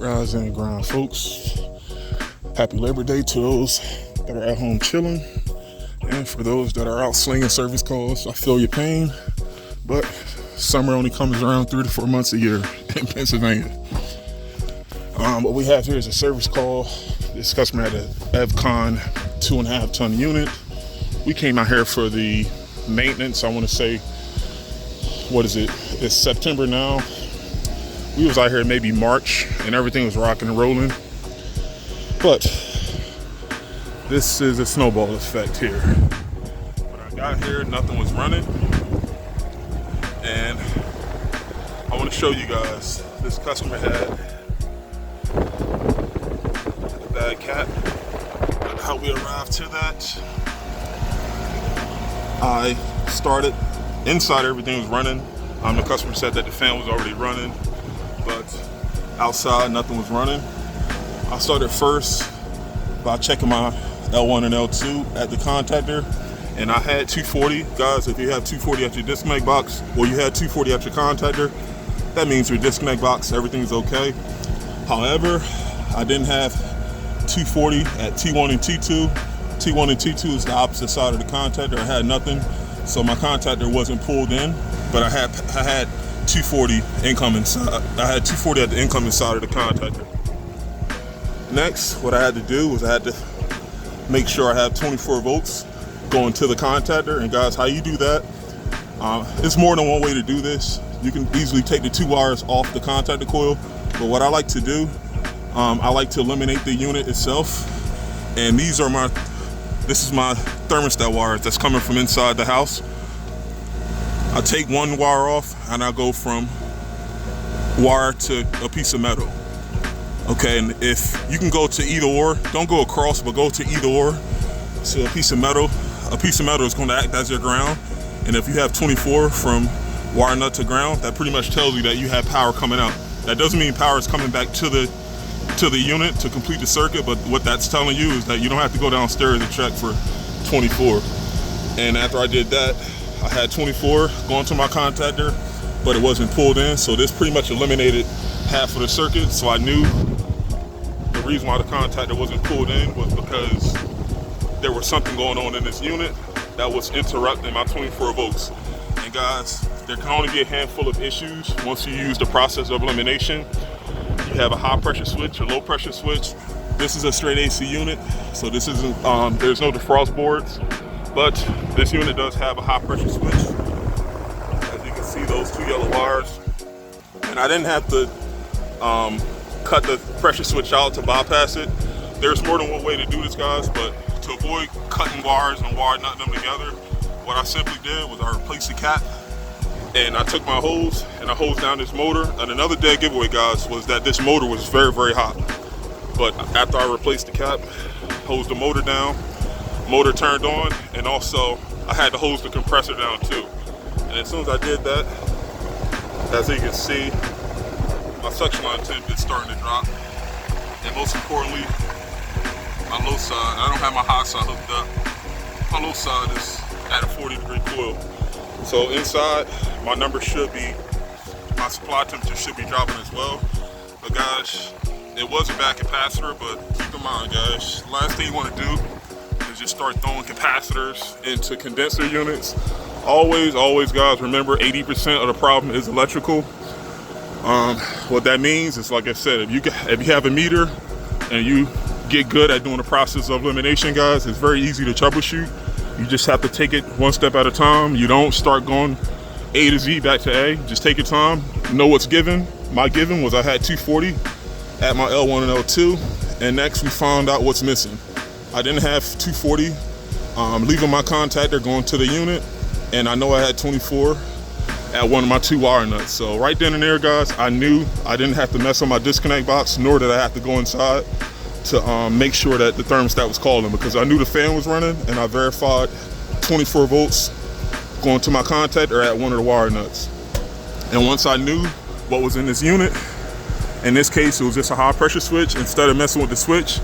Rise and grind, folks. Happy Labor Day to those that are at home chilling, and for those that are out slinging service calls. I feel your pain, but summer only comes around 3 to 4 months a year in Pennsylvania. What we have here is a service call. This customer had an EvCon 2.5 ton unit. We came out here for the maintenance. I want to say, what is it? It's September now. We was out here maybe March and everything was rocking and rolling. But this is a snowball effect here. When I got here, nothing was running. And I want to show you guys, this customer had a bad cat. And how we arrived to that, I started inside, everything was running. The customer said that the fan was already running, but outside nothing was running. I started first by checking my L1 and L2 at the contactor, and I had 240. Guys, if you have 240 at your disconnect box, or you had 240 at your contactor, that means your disconnect box, everything's okay. However, I didn't have 240 at T1 and T2. T1 and T2 is the opposite side of the contactor. I had nothing, so my contactor wasn't pulled in, but I had 240 incoming side. I had 240 at the incoming side of the contactor. Next, what I had to do was I had to make sure I have 24 volts going to the contactor. And guys, how you do that? It's more than one way to do this. You can easily take the 2 wires off the contactor coil, but what I like to do, I like to eliminate the unit itself. And this is my thermostat wires that's coming from inside the house. I take one wire off and I go from wire to a piece of metal. Okay, and if you can go to either or, don't go across, but go to either or. So a piece of metal is going to act as your ground. And if you have 24 from wire nut to ground, that pretty much tells you that you have power coming out. That doesn't mean power is coming back to the unit to complete the circuit, but what that's telling you is that you don't have to go downstairs and check for 24. And after I did that, I had 24 going to my contactor, but it wasn't pulled in. So this pretty much eliminated half of the circuit. So I knew the reason why the contactor wasn't pulled in was because there was something going on in this unit that was interrupting my 24 volts. And guys, there can only be a handful of issues once you use the process of elimination. You have a high pressure switch, a low pressure switch. This is a straight AC unit, so this isn't, there's no defrost boards, but this unit does have a high pressure switch. As you can see, those 2 yellow wires. And I didn't have to cut the pressure switch out to bypass it. There's more than one way to do this, guys, but to avoid cutting wires and wire nutting them together, what I simply did was I replaced the cap, and I took my hose and I hosed down this motor. And another dead giveaway, guys, was that this motor was very, very hot. But after I replaced the cap, hosed the motor down, motor turned on, and also I had to hose the compressor down too. And as soon as I did that, as you can see, my suction line temp is starting to drop. And most importantly, my low side, I don't have my high side hooked up. My low side is at a 40-degree coil. So inside, my number should be, my supply temperature should be dropping as well. But guys, it was a bad capacitor, but keep in mind, guys, last thing you want to do is just start throwing capacitors into condenser units. Always, guys, remember 80% of the problem is electrical. What that means is, like I said, if you have a meter and you get good at doing the process of elimination, guys, it's very easy to troubleshoot. You just have to take it one step at a time. You don't start going A to Z back to A. Just take your time, know what's given. My given was I had 240 at my L1 and L2, and next we found out what's missing. I didn't have 240 leaving my contactor going to the unit, and I know I had 24 at one of my 2 wire nuts. So right then and there, guys, I knew I didn't have to mess on my disconnect box, nor did I have to go inside to make sure that the thermostat was calling, because I knew the fan was running, and I verified 24 volts going to my contactor at one of the wire nuts. And once I knew what was in this unit, in this case it was just a high pressure switch, instead of messing with the switch,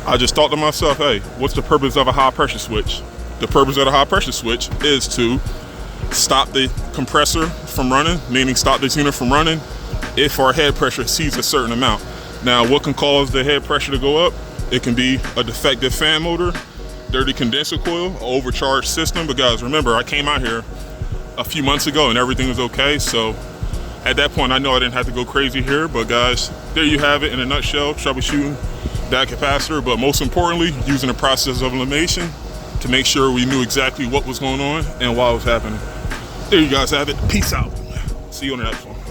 I just thought to myself, hey, what's the purpose of a high pressure switch? The purpose of the high pressure switch is to stop the compressor from running, meaning stop this unit from running if our head pressure exceeds a certain amount. Now, what can cause the head pressure to go up? It can be a defective fan motor, dirty condenser coil, an overcharged system. But guys, remember, I came out here a few months ago and everything was okay. So at that point, I know I didn't have to go crazy here. But guys, there you have it in a nutshell, troubleshooting that capacitor. But most importantly, using the process of elimination to make sure we knew exactly what was going on and why it was happening. There you guys have it. Peace out. See you on the next one.